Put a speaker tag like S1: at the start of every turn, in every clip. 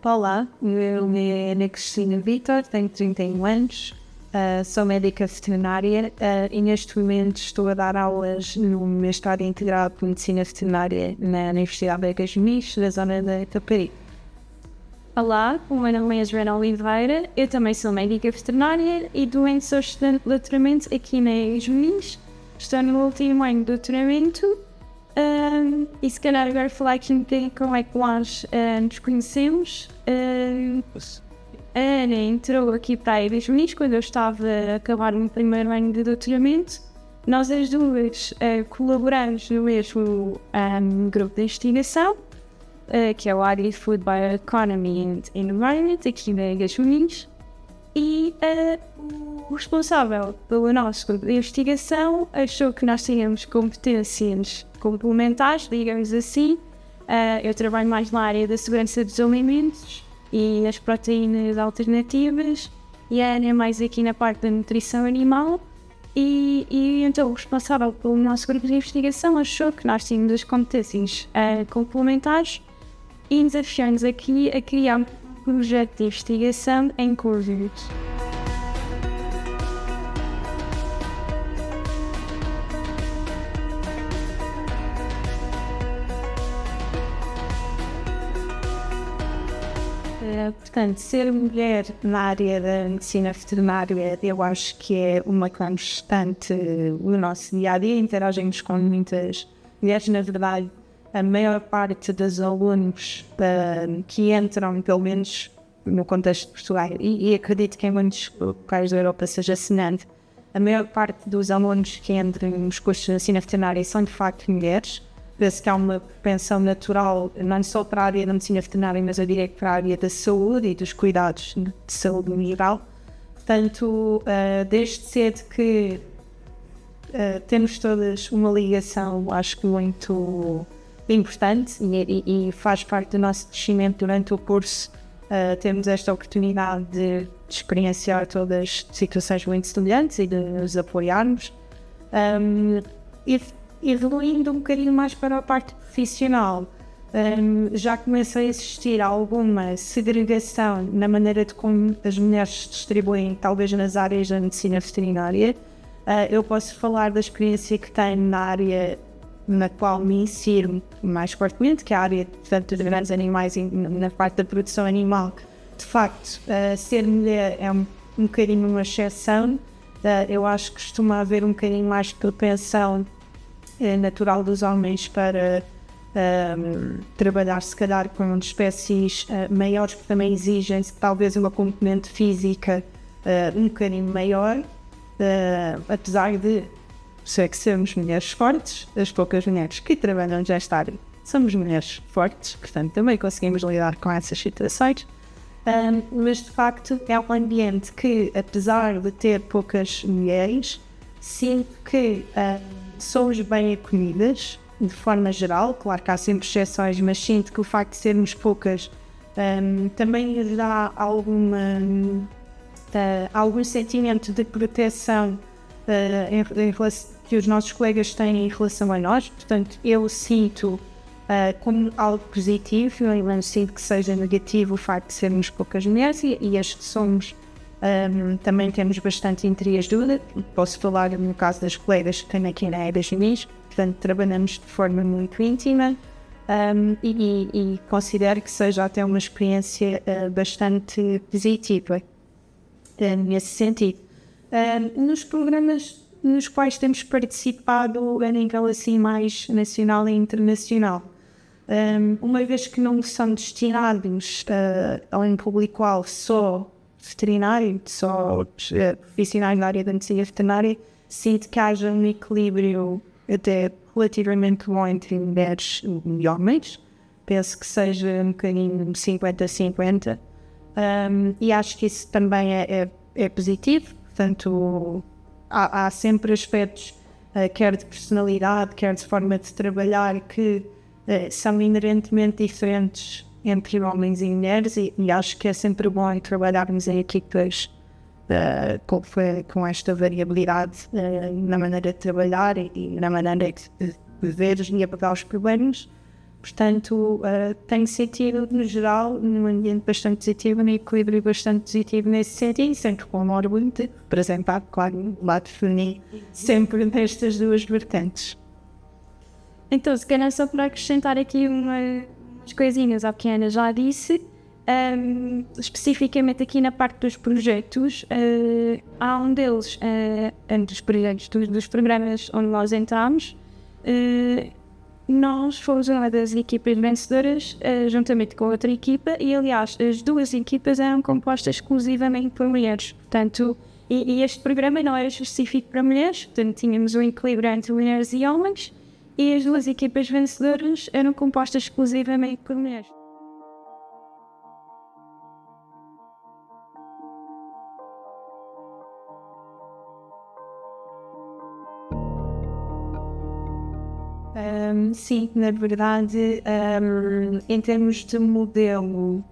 S1: Olá, meu nome é Ana Cristina Vitor, tenho 31 anos, sou médica veterinária e neste momento estou a dar aulas no mestrado integrado de Medicina Veterinária na Universidade de Casmurro, da zona da Itaparica. Olá, o meu nome é Joana Oliveira, eu também sou médica veterinária e também sou estudante de doutoramento aqui na Casmurro. Estou no último ano de doutoramento. E se calhar agora falar aqui um bocadinho como é que nós nos conhecemos. A Ana entrou aqui para a Erasmus quando eu estava a acabar o meu primeiro ano de doutoramento. Nós as duas colaboramos no mesmo grupo de investigação, que é o Agri Food Bioeconomy and Environment, aqui na Erasmus. E o responsável pelo nosso grupo de investigação achou que nós tínhamos competências complementares, digamos assim. Eu trabalho mais na área da segurança dos alimentos e as proteínas alternativas, e a Ana é mais aqui na parte da nutrição animal. E então o responsável pelo nosso grupo de investigação achou que nós tínhamos as competências complementares e desafiou-nos aqui a criar um projeto de investigação em conjunto. Portanto, ser mulher na área da medicina veterinária, eu acho que é uma constante no nosso dia-a-dia. Interagimos com muitas mulheres. Na verdade, a maior parte dos alunos que entram, pelo menos no contexto de Portugal, e acredito que em muitos locais da Europa seja semelhante, a maior parte dos alunos que entram nos cursos de medicina veterinária são de facto mulheres. Penso que há uma propensão natural, não só para a área da medicina veterinária, mas eu diria que para a área da saúde e dos cuidados de saúde no geral. Portanto, desde cedo que temos todas uma ligação, acho que muito importante e faz parte do nosso crescimento durante o curso. Temos esta oportunidade de experienciar todas as situações muito semelhantes e de nos apoiarmos. Evoluindo um bocadinho mais para a parte profissional, já começa a existir alguma segregação na maneira de como as mulheres se distribuem, talvez nas áreas da medicina veterinária. Eu posso falar da experiência que tenho na área na qual me insiro mais fortemente, que é a área, portanto, dos grandes animais e na parte da produção animal. De facto, ser mulher é um bocadinho uma exceção. Eu acho que costuma haver um bocadinho mais de propensão natural dos homens para trabalhar, se calhar, com espécies maiores, que também exigem talvez uma componente física um bocadinho maior, apesar de sei que somos mulheres fortes, as poucas mulheres que trabalham nesta área somos mulheres fortes, portanto também conseguimos lidar com essas situações, mas de facto é um ambiente que, apesar de ter poucas mulheres, sinto que somos bem acolhidas de forma geral. Claro que há sempre exceções, mas sinto que o facto de sermos poucas também lhes dá algum sentimento de proteção que os nossos colegas têm em relação a nós. Portanto, eu sinto como algo positivo, eu não sinto que seja negativo o facto de sermos poucas mulheres, e as que somos também temos bastante entre e ajuda. Posso falar no caso das colegas que tenho aqui na Erasmus, portanto trabalhamos de forma muito íntima e considero que seja até uma experiência bastante positiva nesse sentido. Nos programas nos quais temos participado a nível assim mais nacional e internacional, uma vez que não são destinados a um público-alvo só veterinário, só profissionais na área da medicina veterinária, sinto que haja um equilíbrio até relativamente bom entre mulheres e homens. Penso que seja um bocadinho 50-50, e acho que isso também é positivo. Portanto, há sempre aspectos, quer de personalidade, quer de forma de trabalhar, que são inerentemente diferentes entre homens e mulheres, e acho que é sempre bom trabalharmos em equipas com esta variabilidade na maneira de trabalhar e na maneira de ver e abordar os problemas. Portanto, tenho sentido, no geral, num ambiente bastante positivo, num equilíbrio bastante positivo nesse sentido, sempre com orgulho de apresentar, claro, o lado feminino, sempre nestas duas vertentes.
S2: Então, se calhar só para acrescentar aqui umas coisinhas ao que a Ana já disse, especificamente aqui na parte dos projetos, há um deles, dos projetos dos programas onde nós entramos, nós fomos uma das equipas vencedoras, juntamente com outra equipa, e aliás, as duas equipas eram compostas exclusivamente por mulheres. Portanto, e este programa não era específico para mulheres, portanto, tínhamos um equilíbrio entre mulheres e homens, e as duas equipas vencedoras eram compostas exclusivamente por mulheres.
S1: Sim, na verdade, em termos de modelo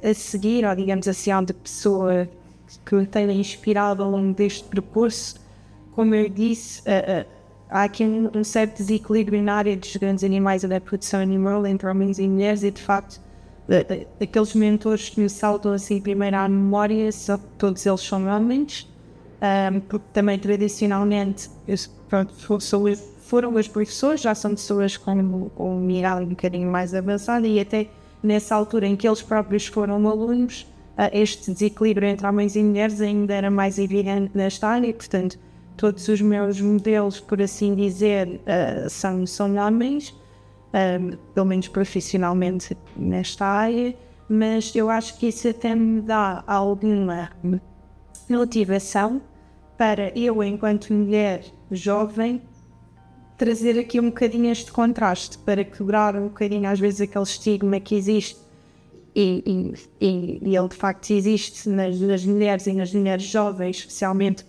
S1: a seguir, ou digamos assim, de pessoa que me tenha inspirado ao longo deste percurso, como eu disse, há aqui um certo desequilíbrio na área dos grandes animais e da produção animal entre homens e mulheres, e de facto, aqueles mentores que me saltam assim primeiro à memória, todos eles são homens, porque também tradicionalmente foram os professores, já são pessoas com uma idade um bocadinho mais avançada, e até nessa altura em que eles próprios foram alunos, este desequilíbrio entre homens e mulheres ainda era mais evidente nesta área, portanto, todos os meus modelos, por assim dizer, são homens, pelo menos profissionalmente nesta área, mas eu acho que isso até me dá alguma motivação para eu, enquanto mulher jovem, trazer aqui um bocadinho este contraste, para quebrar um bocadinho às vezes aquele estigma que existe, e ele de facto existe nas mulheres e nas mulheres jovens, especialmente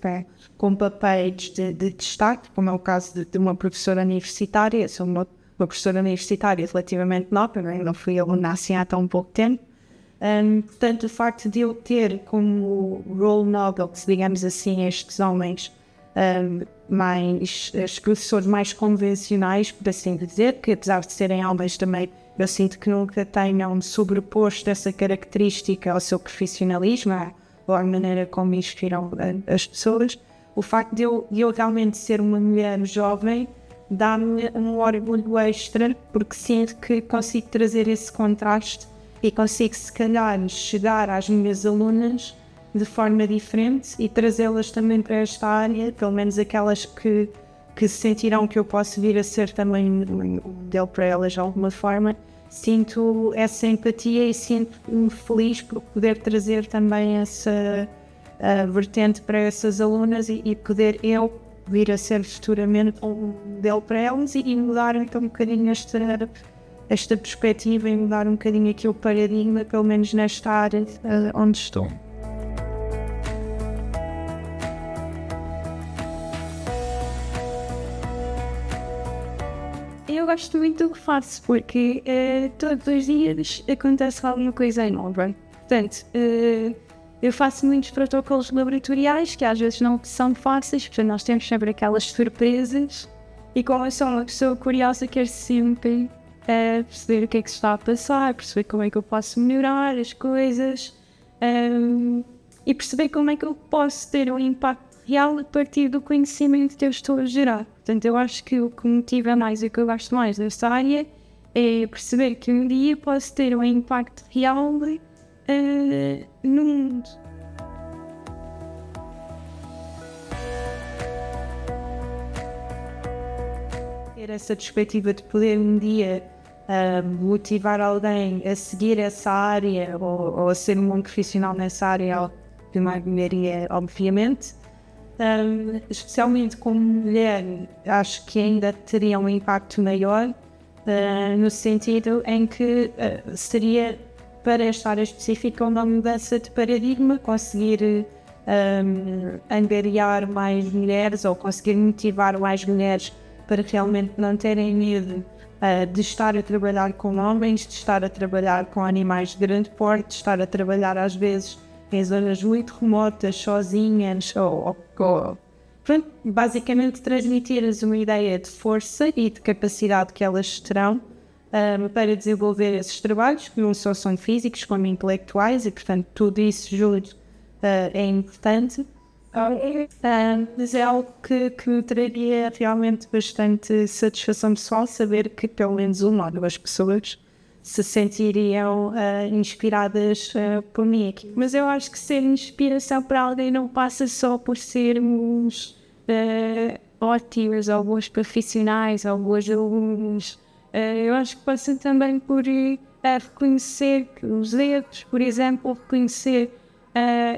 S1: com papéis de destaque, como é o caso de uma professora universitária. Eu sou uma professora universitária relativamente nova, não fui aluna assim há tão pouco tempo. Portanto, o facto de eu ter como role model, digamos assim, estes homens, os professores mais convencionais, por assim dizer, que apesar de serem homens também, eu sinto que nunca tenham sobreposto essa característica ao seu profissionalismo, ou à maneira como inspiram as pessoas. O facto de eu realmente ser uma mulher jovem dá-me um orgulho extra, porque sinto que consigo trazer esse contraste e consigo, se calhar, chegar às minhas alunas de forma diferente e trazê-las também para esta área, pelo menos aquelas que sentirão que eu posso vir a ser também um modelo para elas de alguma forma. Sinto essa empatia e sinto-me feliz por poder trazer também essa vertente para essas alunas e poder eu vir a ser futuramente um modelo para elas e mudar então um bocadinho esta perspectiva e mudar um bocadinho aqui o paradigma, pelo menos nesta área onde estou.
S2: Eu gosto muito do que faço, porque todos os dias acontece alguma coisa nova. Portanto, eu faço muitos protocolos laboratoriais que às vezes não são fáceis, portanto nós temos sempre aquelas surpresas, e como eu sou uma pessoa curiosa, quero sempre perceber o que é que se está a passar, perceber como é que eu posso melhorar as coisas, e perceber como é que eu posso ter um impacto real a partir do conhecimento que eu estou a gerar. Portanto, eu acho que o que me motiva mais e o que eu gosto mais desta área é perceber que um dia posso ter um impacto real no mundo.
S1: Ter essa perspectiva de poder um dia motivar alguém a seguir essa área ou a ser um profissional nessa área, de uma mulher, obviamente. Especialmente como mulher, acho que ainda teria um impacto maior, no sentido em que seria, para esta área específica, uma mudança de paradigma, conseguir angariar mais mulheres ou conseguir motivar mais mulheres para realmente não terem medo de estar a trabalhar com homens, de estar a trabalhar com animais de grande porte, de estar a trabalhar às vezes em zonas muito remotas, sozinhas, pronto, basicamente transmitir-lhes uma ideia de força e de capacidade que elas terão, para desenvolver esses trabalhos, que não só são físicos como intelectuais, e portanto tudo isso junto é importante. Mas é algo que me traria realmente bastante satisfação pessoal saber que pelo menos uma ou duas pessoas se sentiriam inspiradas por mim aqui.
S2: Mas eu acho que ser inspiração para alguém não passa só por sermos ótimos ou bons profissionais ou bons alunos. Eu acho que passa também por reconhecer os erros, por exemplo, reconhecer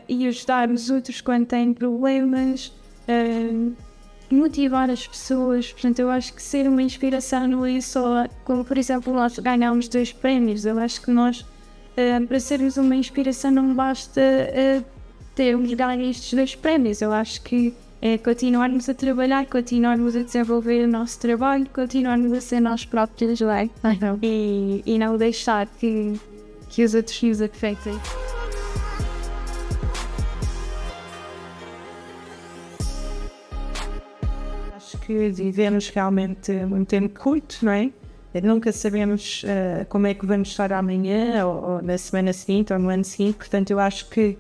S2: e ajudar os outros quando têm problemas, motivar as pessoas. Portanto, eu acho que ser uma inspiração não é só, como por exemplo nós ganhamos 2 prémios, eu acho que nós, para sermos uma inspiração não basta termos ganho estes 2 prémios, eu acho que é continuarmos a trabalhar, continuarmos a desenvolver o nosso trabalho, continuarmos a ser nós próprios lá e não deixar que os outros nos afetem.
S1: Acho que vivemos realmente um tempo curto, não é? Nunca sabemos como é que vamos estar amanhã, ou na semana seguinte, ou no ano seguinte. Portanto, eu acho que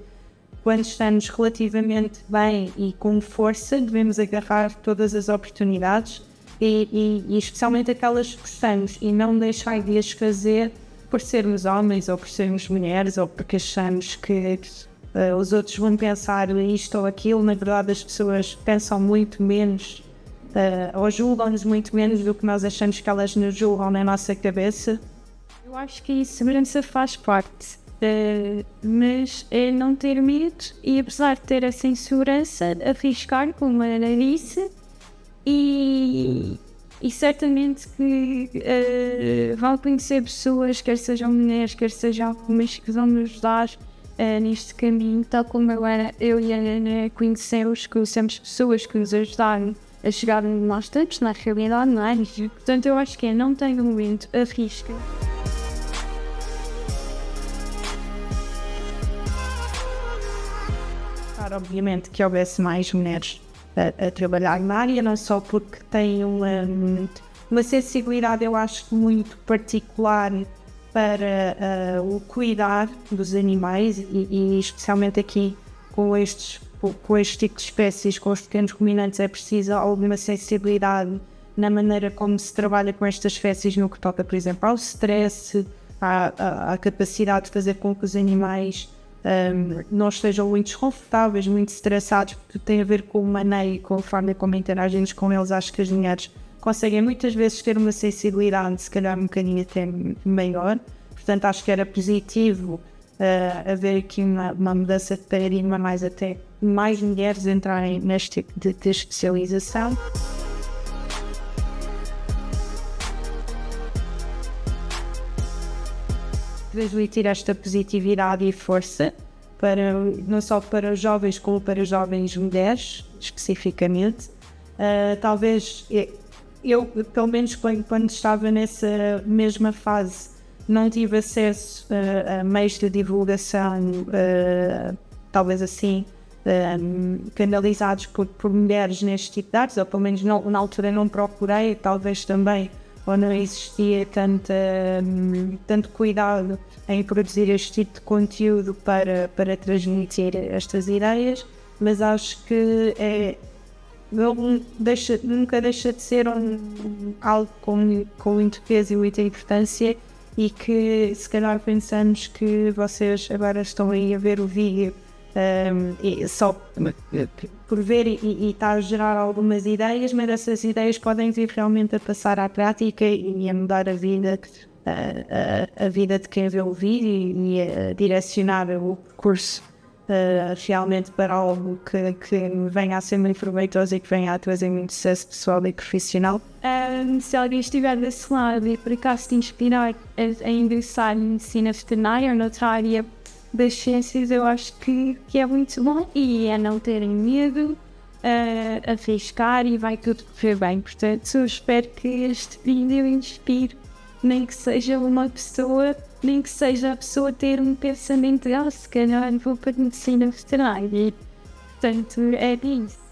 S1: quando estamos relativamente bem e com força, devemos agarrar todas as oportunidades e especialmente aquelas que gostamos e não deixar de as fazer por sermos homens ou por sermos mulheres ou porque achamos que os outros vão pensar isto ou aquilo. Na verdade, as pessoas pensam muito menos ou julgam-nos muito menos do que nós achamos que elas nos julgam na nossa cabeça.
S2: Eu acho que a segurança faz parte, mas é não ter medo e, apesar de ter essa insegurança, arriscar, como a Ana disse, e certamente que vão conhecer pessoas, quer sejam mulheres, quer sejam homens, que vão nos ajudar neste caminho, tal como eu e a Ana conhecemos pessoas que nos ajudaram a chegar onde nós estamos, na realidade, não é? Portanto, eu acho que não tenha medo, arrisca.
S1: Obviamente que houvesse mais mulheres a trabalhar na área, não só porque têm uma sensibilidade, eu acho, muito particular para o cuidar dos animais e especialmente aqui com este tipo de espécies, com os pequenos ruminantes, é preciso alguma sensibilidade na maneira como se trabalha com estas espécies no que toca, por exemplo, ao stress, à capacidade de fazer com que os animais não estejam muito desconfortáveis, muito estressados, porque tem a ver com o maneio, com a forma como interagimos com eles. Acho que as mulheres conseguem muitas vezes ter uma sensibilidade, se calhar um bocadinho até maior. Portanto, acho que era positivo haver aqui uma mudança de paradigma, mais mulheres entrarem neste tipo de especialização. Transmitir esta positividade e força não só para os jovens como para as jovens mulheres, especificamente. Talvez eu, pelo menos quando estava nessa mesma fase, não tive acesso a meios de divulgação, talvez assim, canalizados por mulheres neste tipo de artes, ou pelo menos na altura não procurei, talvez também, ou não existia tanto cuidado em produzir este tipo de conteúdo para transmitir estas ideias, mas acho que nunca deixa de ser algo com muito peso e muita importância, e que se calhar pensamos que vocês agora estão aí a ver o vídeo e só por ver e está a gerar algumas ideias, mas essas ideias podem vir realmente a passar à prática e a mudar a vida de quem vê o vídeo e a direcionar o percurso realmente para algo que venha a ser muito proveitoso e que venha a trazer muito sucesso pessoal e profissional.
S2: Se alguém estiver desse lado e por acaso te inspirar a ingressar em medicina veterinária ou noutra área das ciências, eu acho que é muito bom, e é não terem medo, arriscar, e vai tudo correr bem. Portanto, eu espero que este vídeo inspire, nem que seja uma pessoa, nem que seja a pessoa ter um pensamento, se calhar vou para a medicina veterinária. Portanto, é isso.